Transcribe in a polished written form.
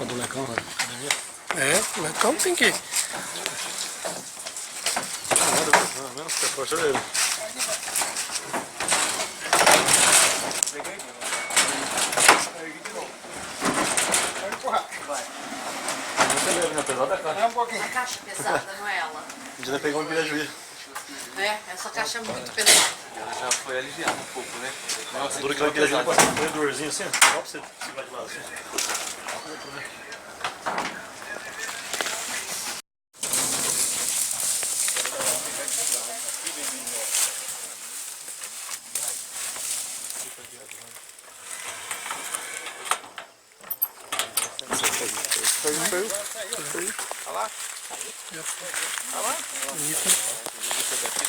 Só do Lecão, né? É, o Lecão tem que... Menos que força dele. A caixa pesada, não é ela? A gente pegou um prejuízo. É, essa caixa é muito pesada. Ela já foi aliviada um pouco, né? Nossa, Dura que vai querer vir, passa um dorzinho assim, só pra você segurar de lado assim. Olha lá. Olha lá.